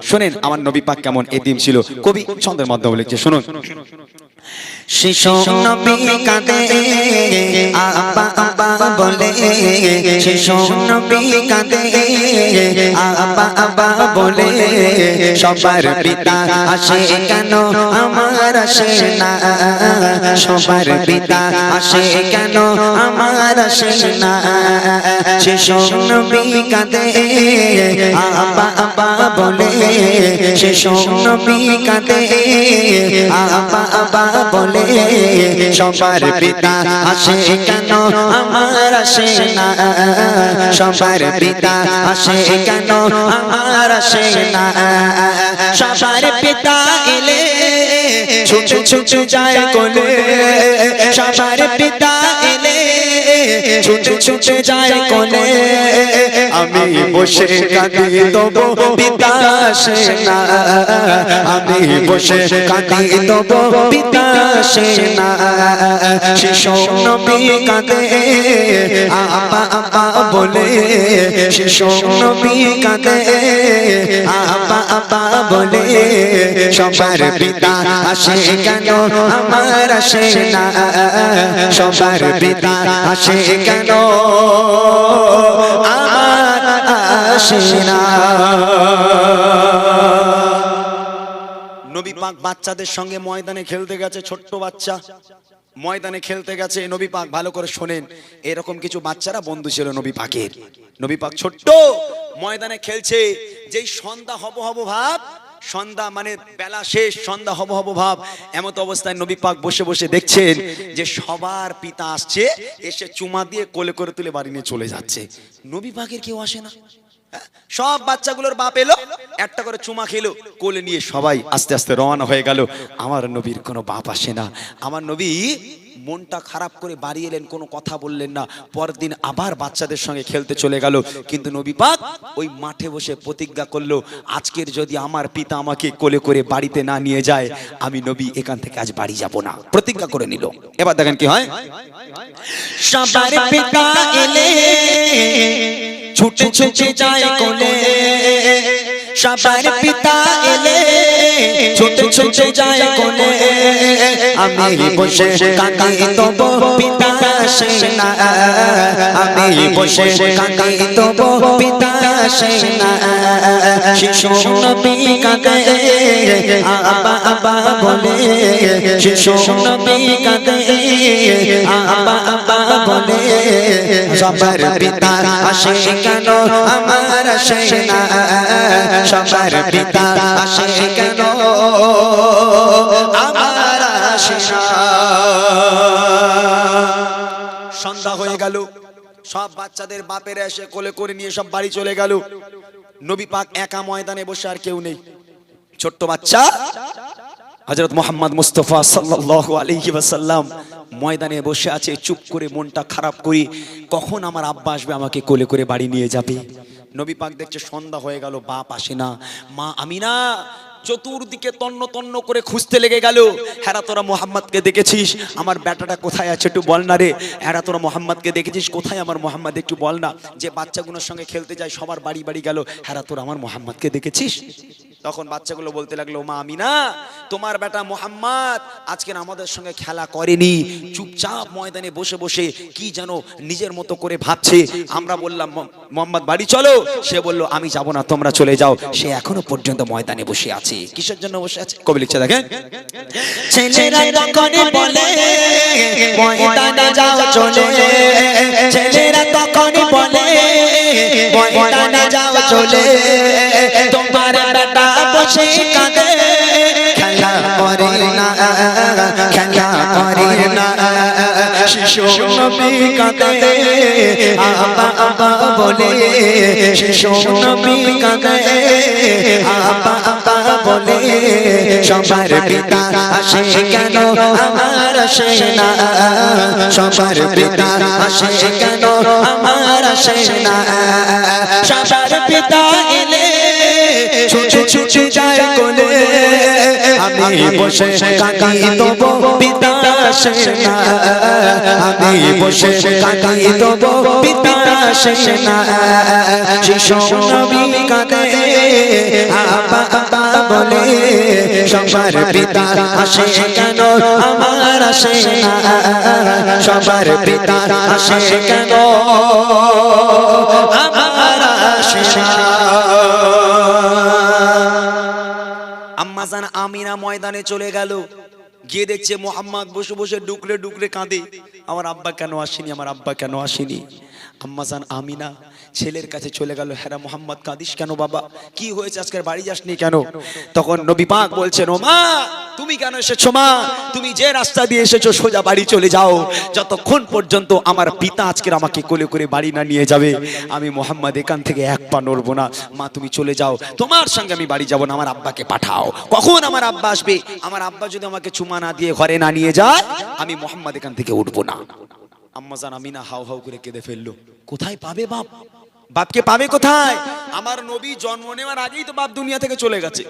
শুনেন আমার নবী পাক কেমন এতিম ছিল, কবি ছন্দের মাধ্যমে লিখছে, শুনুন। শিশু নবী কাঁদে আব্বা আব্বা বলে, শিশু নবী কাঁদে আব্বা আব্বা বলে, সবার পিতা আসে কেন আমার আসে না, সবার পিতা আসে কেন আমার আসে না, শিশু নবী কাঁদে আব্বা আব্বা বলে, শিশু নবী কাঁদে আব্বা আব্বা বলে, সবার পিতা আসে কেন আমার আসে না, সবার পিতা আসে কেন আমার আসে না, সবার পিতা এলে ছুটে ছুটে যায় কোলে, সবার পিতা এলে ছুটে ছুটে যায় কোলে, আমি বসে কাঁদি তবু পিতা আসে না, আমি বসে কাঁদি তবু পিতা আসে না, শিশু নবী কাঁদে আব্বা আব্বা বলে, শিশু নবী কাঁদে আব্বা আব্বা বলে, সবার পিতা আসে কেন আমার আসে না, সবার পিতা আসে কেন আমার আসে না। নবী পাক বাচ্চাদের সঙ্গে ময়দানে খেলতে গেছে, ছোট্ট বাচ্চা ময়দানে খেলতে গেছে, নবী পাক ভালো করে শোনেন, এরকম কিছু বাচ্চারা বন্ধু ছিল নবী পাকের। নবী পাক ছোট্ট ময়দানে খেলছে, যেই সন্ধ্যা হব হব ভাব, সন্ধ্যা মানে বেলা শেষ, সন্ধ্যা হব হব ভাব, এমত অবস্থায় নবী পাক বসে বসে দেখছেন যে সবার পিতা আসছে, এসে চুমা দিয়ে কোলে করে তুলে বাড়ি নিয়ে চলে যাচ্ছে, নবী পাকের কেউ আসে না। সব বাচ্চাগুলোর বাপ এলো, একটা করে চুমা খেলো, কোলে নিয়ে সবাই আস্তে আস্তে রওনা হয়ে গেল। আমার নবীর কোনো বাপ আসে না। আমার নবী মনটা খারাপ করে বাড়ি এলেন, কোনো কথা বললেন না। পরের দিন আবার বাচ্চাদের সঙ্গে খেলতে চলে গেল, কিন্তু নবী পাক ওই মাঠে বসে প্রতিজ্ঞা করলো, আজকের যদি আমার পিতা আমাকে কোলে করে বাড়িতে না নিয়ে যায়, আমি নবী এখান থেকে আজ বাড়ি যাব না, প্রতিজ্ঞা করে নিল। এবার দেখেন কি হয়, সবার পিতা এলে ছুটে ছুটে যায় কোলে, সবার পিতা এলে ছুটে ছুটে যায় কোলে, আমি বসে কাঁদি তবু পিতা আসে না, আমি বসে কাঁদি তবু পিতা আসে না, শিশু নবী কাঁদে আব্বা আব্বা বলে, শিশু নবী কাঁদে আব্বা আব্বা বলে, সবার পিতা আসে কেন আমার আসে না, সবার পিতা আসে কেন আমার আসে না। সন্ধ্যা হয়ে গেল, সব বাচ্চাদের বাপেরা এসে কোলে করে নিয়ে সব বাড়ি চলে গেল। নবী পাক একা ময়দানে বসে, আর কেউ নেই। ছোট্ট বাচ্চা হযরত মুহাম্মদ মুস্তাফা সাল্লাল্লাহু আলাইহি ওয়াসাল্লাম ময়দানে বসে আছে, চুপ করে মনটা খারাপ করি, কখন আমার আব্বা আসবে আমাকে কোলে করে বাড়ি নিয়ে যাবে। নবী পাক দেখছে সন্ধ্যা হয়ে গেল, বাপ আসে না। মা আমিনা চতুর্দিকে তন্ন তন্ন করে খুঁজতে লেগে গেল, হ্যাঁ তোরা মোহাম্মদকে দেখেছিস, আমার বেটাটা কোথায় আছে একটু বল না রে, হ্যাঁ তোরা মোহাম্মদকে দেখেছিস, কোথায় আমার মোহাম্মদ একটু বল না। যে বাচ্চাগুলোর সঙ্গে খেলতে যায় সবার বাড়ি বাড়ি গেল, হ্যাঁ তোরা আমার মোহাম্মদকে দেখেছিস। তখন বাচ্চাগুলো বলতে লাগলো, মা আমিনা তোমার বেটা মোহাম্মদ আজকে আমাদের সঙ্গে খেলা করেনি, চুপচাপ ময়দানে বসে বসে কি যেন নিজের মতো করে ভাবছে। আমরা বললাম মোহাম্মদ বাড়ি চলো, সে বলল আমি যাব না, তোমরা চলে যাও। সে এখনো পর্যন্ত ময়দানে বসে আছে। কিসের জন্য বসে আছে? কবি লিখছে দেখেন, ছেলেরা তখন বলে ময়দানে যাও চলে, ছেলেরা তখন বলে ময়দানে যাও চলে, তোমার বেটা বসে কাঁদে খেলা করে না, খেলা করে না, শিশু নবী কাঁদে আব্বা আব্বা বলে, শিশু নবী কাঁদে আব্বা আব্বা বলে, সবার পিতা আসে কেন আমার আসে না, সবার পিতা আসে কেন আমার আসে না, সবার পিতা এলে ছুটে ছুটে যায় কোলে, আমি বসে কাঁদি তবু পিতা আসে না, আমি বসে কাঁদি তবু পিতা আসে না, শিশু নবী কাঁদে আব্বা সবার পিতা আসে কেন আমার আসে না সবার পিতা আসে কেন আমার আসে না আম্মাজান আমিনা ময়দানে চলে গেল গিয়ে দেখছে মোহাম্মদ বসে বসে ডুকরে ডুকরে কাঁদে আমার আব্বা কেন আসেনি আমার আব্বা কেন আসেনি আম্মাজান আমিনা ছেলের কাছে চলে গেল হ্যাঁ মোহাম্মদ কাঁদিস কেন বাবা কি হয়েছে আজকের বাড়ি যাসনি কেন তখন নবী পাক বলছেন ও মা তুমি কেন এসেছো মা তুমি যে রাস্তা দিয়ে এসেছো সোজা বাড়ি চলে যাও যতক্ষণ পর্যন্ত আমার পিতা আজকের আমাকে কোলে করে বাড়ি না নিয়ে যাবে আমি মোহাম্মদ এখান থেকে এক পা নড়বো না মা তুমি চলে যাও তোমার সঙ্গে আমি বাড়ি যাব না আমার আব্বাকে পাঠাও কখন আমার আব্বা আসবে আমার আব্বা যদি আমাকে চুমা না দিয়ে ঘরে না নিয়ে যায় আমি মোহাম্মদ এখান থেকে উঠবো না আম্মাজান আমিনা হাউ হাউ করে কেঁদে ফেললো কোথায় পাবে বাপ বাপকে পাবে কোথায় আমার নবী জন্ম নেওয়ার আগেই তো বাপ দুনিয়া থেকে চলে গেছে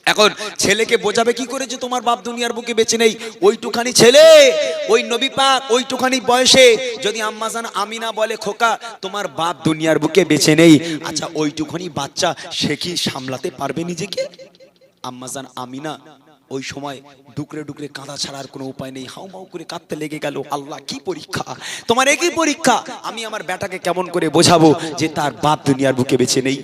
এখন ছেলেকে বোঝাবে কি করে যে তোমার বাপ দুনিয়ার বুকে বেঁচে নেই ওইটুখানি ছেলে ওই নবী পাক ওইটুখানি বয়সে যদি আম্মাজান আমিনা বলে খোকা তোমার বাপ দুনিয়ার বুকে বেঁচে নেই আচ্ছা ওইটুখানি বাচ্চা সে কি সামলাতে পারবে নিজেকে আম্মাজান আমিনা ওই সময় ডুকরে ডুকরে কাঁদা ছাড়ার কোনো উপায় নেই হাউমাউ করে কাঁদতে লেগে গেল আল্লাহ কি পরীক্ষা তোমার একই পরীক্ষা আমি আমার বেটাকে কেমন করে বোঝাবো যে তার বাপ দুনিয়ার বুকে বেঁচে নেই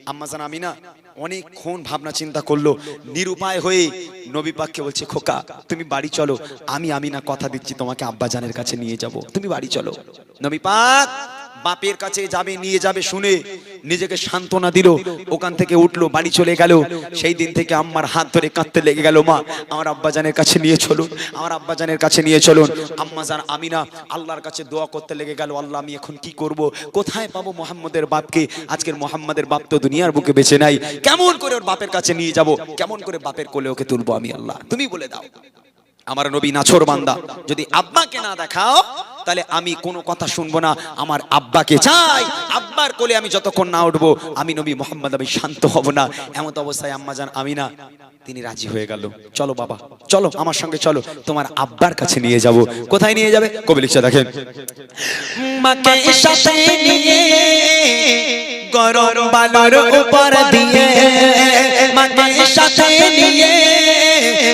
আম্মাজান আমিনা অনেকক্ষণ ভাবনা চিন্তা করলো নিরুপায় হয়ে নবী পাককে বলছে খোকা তুমি বাড়ি চলো আমি আমিনা কথা দিচ্ছি তোমাকে আব্বাজানের কাছে নিয়ে যাব তুমি বাড়ি চলো নবী পাক বাপের কাছে যাবে নিয়ে যাবে শুনে নিজেকে সান্ত্বনা দিল ওখান থেকে উঠলো বাড়ি চলে গেল সেই দিন থেকে আম্মার হাত ধরে কাঁদতে লেগে গেল মা আমার আব্বাজানের কাছে নিয়ে চলুন আমার আব্বাজানের কাছে নিয়ে চলুন আম্মাজান আমিনা আল্লাহর কাছে দোয়া করতে লেগে গেল আল্লাহ আমি এখন কি করব কোথায় পাবো মোহাম্মদের বাপকে আজকের মোহাম্মদের বাপ তো দুনিয়ার বুকে বেঁচে নাই কেমন করে ওর বাপের কাছে নিয়ে যাব কেমন করে বাপের কোলে ওকে তুলবো আমি আল্লাহ তুমি বলে দাও আমার নবী নাছোর বান্দা যদি আব্বাকে না দেখাও তাহলে আমি কোনো কথা শুনবো না আমার আব্বাকে চাই আব্বার কোলে আমি যতক্ষণ না উঠবো আমি নবী মোহাম্মদ আমি শান্ত হব না এমন অবস্থায় আম্মাজান আমিনা তিনি রাজি হয়ে গেল চলো বাবা চলো আমার সঙ্গে চলো তোমার আব্বার কাছে নিয়ে যাব কোথায় নিয়ে যাবে কবি লিখছে দেখেন মাকে সাথে নিয়ে গরম বালুর উপর দিয়ে মাকে সাথে নিয়ে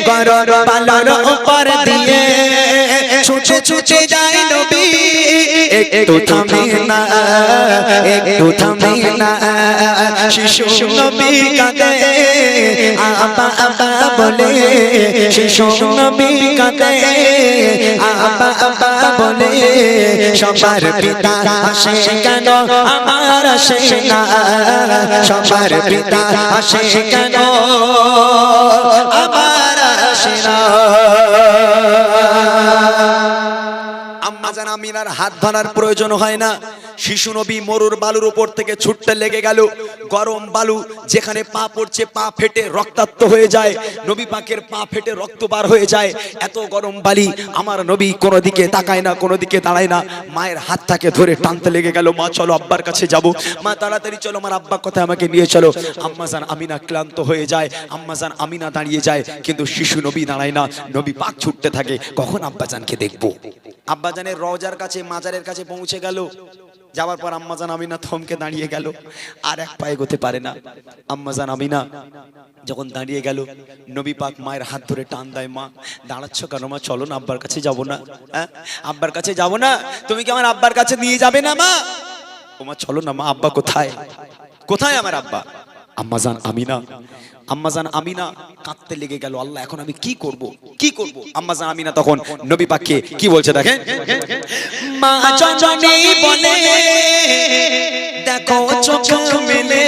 গরম বালুর উপর দিয়ে ছুটে ছুটে যায় নবী একটু থামে না একটু থামে না শিশু নবী কাঁদে আব্বা আব্বা বলে শিশু নবী কাঁদে আব্বা আব্বা বলে সবার পিতা আসে কেন আমার আসে না সবার পিতা আসে কেন আমার আসে না আম্মাজান আমিনার হাত ধরার প্রয়োজন হয় না শিশু নবী মরুর বালুর উপর থেকে ছুটতে লেগে গেল গরম বালু যেখানে পা পড়ছে পা ফেটে রক্তাক্ত হয়ে যায় নবী পাকের পা ফেটে রক্ত বার হয়ে যায় এত গরম বালি আমার নবী কোনো দিকে তাকায় না কোনো দিকে দাঁড়ায় না মায়ের হাতটাকে ধরে টানতে লেগে গেল মা চলো আব্বার কাছে যাব মা তাড়াতাড়ি চলো আমার আব্বা কথা আমাকে নিয়ে চলো আম্মাজান আমিনা ক্লান্ত হয়ে যায় আম্মাজান আমিনা দাঁড়িয়ে যায় কিন্তু শিশু নবী দাঁড়ায় না নবী পাক ছুটতে থাকে কখন আব্বাজানকে দেখবো আব্বাজানের রওজার কাছে মাজারের কাছে পৌঁছে গেল যাওয়ার পর আম্মাজান আমিনা থমকে দাঁড়িয়ে গেল আর এক পায়ে এগোতে পারে না আম্মাজান আমিনা যখন দাঁড়িয়ে গেল নবী পাক মায়ের হাত ধরে টান দেয় মা দাঁড়াচ্ছ কেন মা চলো না আব্বার কাছে যাবো না হ্যাঁ আব্বার কাছে যাবো না তুমি কি আমার আব্বার কাছে নিয়ে যাবে না মা ও মা চলো না মা আব্বা কোথায় কোথায় আমার আব্বা আম্মাজান আমিনা আম্মাজান আমিনা কাঁদতে লেগে গেল আল্লাহ এখন আমি কি করব আম্মাজান আমিনা তখন নবী পাককে কি বলছে দেখেন মা জননী বলে দেখো চোখ মেলে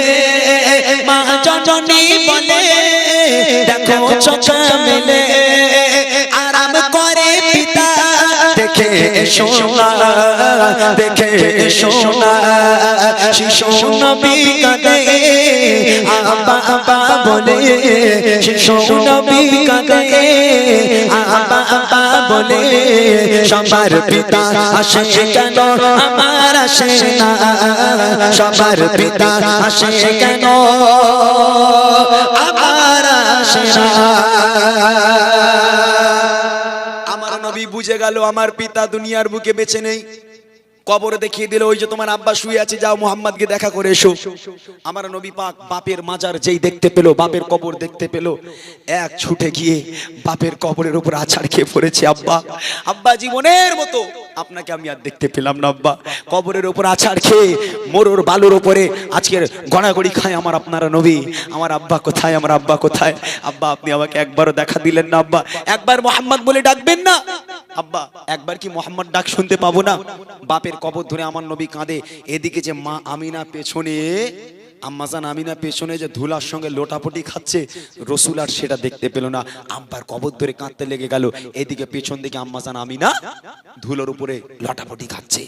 মা জননী বলে দেখো চোখ মেলে আরাম করে পিতা দেখে সোনা দেখে সোনা শিশু নবী কাঁদে আব্বা আব্বা বলে শিশু নবী কাঁদে আব্বা আব্বা বলে সবার পিতা আসে কেন আমার আসে না সবার পিতা আসে কেন আমার আসে না আমার নবী বুঝে গেল আমার পিতা দুনিয়ার বুকে বেঁচে নেই কবর দেখিয়ে দিল, ওই যে তোমার আব্বা শুয়ে আছে, যাও মুহাম্মদকে দেখা করে এসো। আমার নবী পাক বাপের মাজার যেই দেখতে পেলো, বাপের কবর দেখতে পেলো, এক ছুটে গিয়ে বাপের কবরের উপর আছাড় খেয়ে পড়েছে। আব্বা, আব্বা জীবনের মতো আপনাকে আমি আর দেখতে পেলাম না আব্বা। কবরের উপর আছাড় খেয়ে মরুর বালুর উপরে আজকের গড়াগড়ি খায় আমার আপনারা নবী। আমার আব্বা কোথায়, আমার আব্বা কোথায়? আব্বা আপনি আমাকে একবারও দেখা দিলেন না আব্বা, একবার মোহাম্মদ বলে ডাকবেন না আব্বা, একবার কি মোহাম্মদ ডাক শুনতে পাবো না? বাপের কবর ধরে আমার নবী কাঁদে। এদিকে যে মা আমিনা পেছনে, আম্মাজান আমিনা পেছনে যে ধুলার সঙ্গে লোটাপটি খাচ্ছে, রসুল আর সেটা দেখতে পেল না। আব্বার কবর ধরে কাঁদতে লেগে গেল। এদিকে পেছন দিকে আম্মাজান আমিনা ধুলোর উপরে লোটাপটি খাচ্ছে।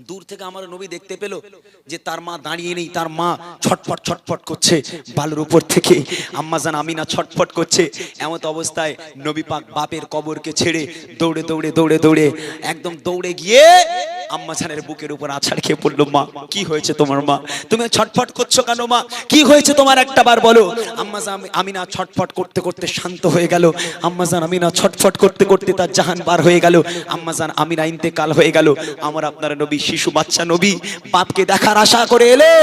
দূর থেকে আমার নবী দেখতে পেল যে তার মা দাঁড়িয়ে নেই, তার মা ছটফট ছটফট করছে বালুর উপর থেকে। আম্মাজান আমিনা ছটফট করছে। এমত অবস্থায় নবী পাক বাপের কবরকে ছেড়ে দৌড়ে দৌড়ে দৌড়ে দৌড়ে একদম দৌড়ে গিয়ে আম্মাজানের বুকের উপর আছাড় খেয়ে পড়লো। মা কি হয়েছে তোমার? মা তুমি ছটফট করছো কেন? মা কি হয়েছে তোমার, একটা বার বলো। আম্মাজান আমিনা ছটফট করতে করতে শান্ত হয়ে গেল। আম্মাজান আমিনা ছটফট করতে করতে তার জাহান বার হয়ে গেল। আম্মাজান আমিনা ইন্তেকাল হয়ে গেল। আমার আপনার নবী শিশু বাচ্চা নবী বাপকে দেখার আশা করে এলো।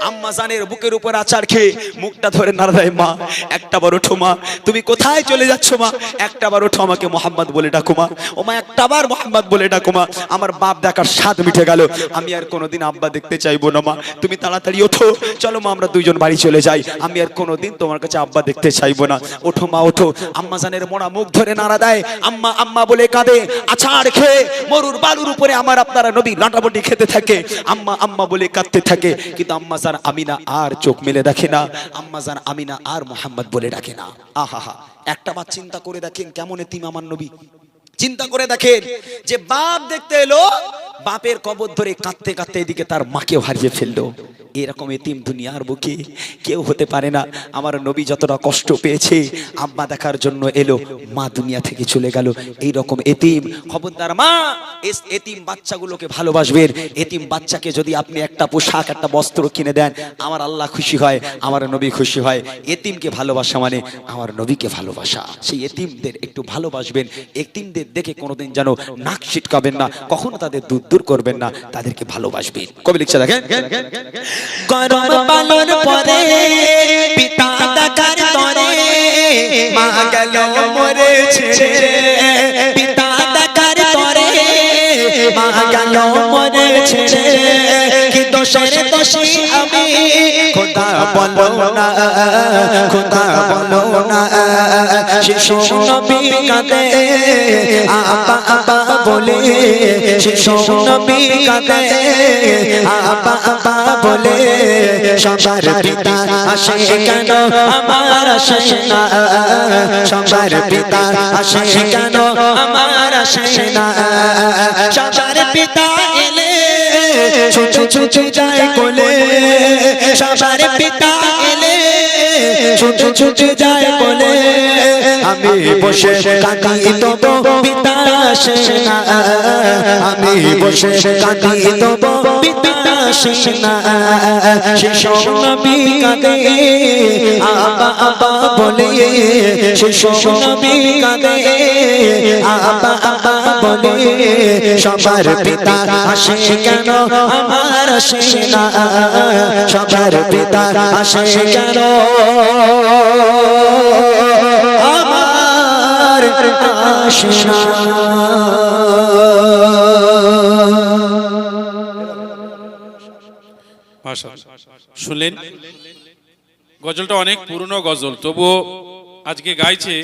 আম্মাজানের বুকের উপর আছাড় খেয়ে মুখটা ধরে নাড়ায়, মা একটা বার ওঠো মা, তুমি কোথায় চলে যাচ্ছ মা? একটা বার ওঠো, আমাকে মোহাম্মদ বলে ডাকো মা। ও মা একটা বার মোহাম্মদ বলে ডাকো মা। আমার বাপ দেখার স্বাদ মিটে গেল, আমি আর কোনোদিন আব্বা দেখতে চাইবো না মা। তুমি তাড়াতাড়ি ওঠো, চলো মা আমরা দুইজন বাড়ি চলে যাই। আমি আর কোনোদিন তোমার কাছে আব্বা দেখতে চাইবো না। ওঠো মা ওঠো। আম্মাজানের মোড়া মুখ ধরে নাড়া দেয়, আম্মা আম্মা বলে কাঁদে। আছাড় খেয়ে মরুর বালুর উপরে আমার আপনারা নবী লাটাপটি খেতে থাকে, আম্মা আম্মা বলে কাঁদতে থাকে। কিন্তু আম্মাজান আমিনা আর চোখ মেলে দেখে না, আম্মাজান আমিনা আর মোহাম্মদ বলে ডাকে না। আহা, একটা বার চিন্তা করে দেখেন কেমন এতিম আমার নবী। চিন্তা করে দেখেন যে বাপ দেখতে এলো, বাপের কবর ধরে কাঁদতে কাঁদতে এদিকে তার মাকেও হারিয়ে ফেললো। এরকম এতিম দুনিয়ার বুকে কেউ হতে পারে না। আমার নবী যতটা কষ্ট পেয়েছে আব্বা দেখার জন্য এলো, মা দুনিয়া থেকে চলে গেল। এইরকম এতিম, খবরদার মা এতিম বাচ্চাগুলোকে ভালোবাসবেন। এতিম বাচ্চাকে যদি আপনি একটা পোশাক একটা বস্ত্র কিনে দেন, আমার আল্লাহ খুশি হয়, আমার নবী খুশি হয়। এতিমকে ভালোবাসা মানে আমার নবীকে ভালোবাসা। সেই এতিমদের একটু ভালোবাসবেন। এতিমদের দেখে কোনোদিন যেন নাক ছিটকাবেন না, কখনো তাদের দূর দূর করবেন না, তাদেরকে ভালোবাসবেন। কবি লিখছে দেখেন, গরম পালন পরে পিতা দেখার তরে মা গেল মরে ছেড়ে, পিতা দেখার তরে মা গেল মরে ছেড়ে। কি দোষের দোষী আমি খোদা বলো না, খোদা বলো না। শিশু নবী কাঁদে আপা আপা বলে, শিশু নবী কাঁদে আপা আপা বলে। সবার পিতা আসে কেন আমার আসে না, সবার পিতা আসে কেন আমার আসে না। সবার পিতা এলে ছুটে ছুটে যায় কোলে, সবার পিতা এলে ছুটে ছুটে যায় কোলে। আমি বসে কাঁদি তবু পিতা আসে না, আমি বসে কাঁদি তবু পিতা আসে না। শিশু নবী কাঁদে আপা আপা বলে, শিশু নবী কাঁদে আপা আপা বলে। সবার পিতা আসে কেন আমার আসে না, সবার পিতা আসে কেন আমার আসে না। শুনলেন গজলটা অনেক পুরনো গজল, তবুও আজকে গাইছে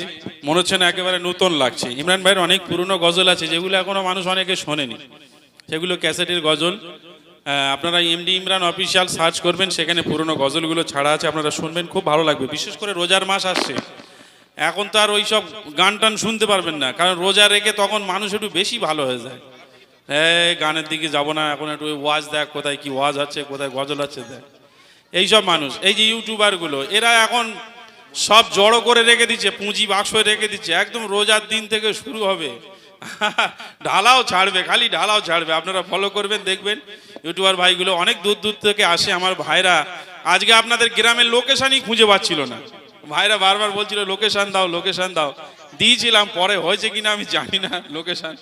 মনে হচ্ছে না একেবারে নতুন লাগছে। ইমরান ভাইয়ের অনেক পুরনো গজল আছে যেগুলো এখনো মানুষ অনেকে শোনেনি, সেগুলো ক্যাসেটের গজল। আপনারা এমডি ইমরান অফিসিয়াল সার্চ করবেন, সেখানে পুরনো গজলগুলো ছাড়া আছে, আপনারা শুনবেন, খুব ভালো লাগবে। বিশেষ করে রোজার মাস আসছে, এখন তো আর ওই সব গান টান শুনতে পারবেন না, কারণ রোজা রেখে তখন মানুষ একটু বেশি ভালো হয়ে যায়। হ্যাঁ গানের দিকে যাব না, এখন একটু ওয়াজ দেখ, কোথায় কি ওয়াজ আছে, কোথায় গজল আছে দেখ। এইসব মানুষ, এই যে ইউটিউবারগুলো, এরা এখন সব জড়ো করে রেখে দিচ্ছে, পুঁজি বাক্স রেখে দিচ্ছে। একদম রোজার দিন থেকে শুরু হবে, ঢালাও ছাড়বে, খালি ঢালাও ছাড়বে। আপনারা ফলো করবেন, দেখবেন ইউটিউবার ভাইগুলো অনেক দূর দূর থেকে আসে। আমার ভাইরা আজকে আপনাদের গ্রামের লোকেশনই খুঁজে পাচ্ছিল না, ভাইরা বারবার বলছিল লোকেশন দাও, লোকেশন দাও। দিয়েছিলাম, পরে হয়েছে কিনা আমি জানি না লোকেশন।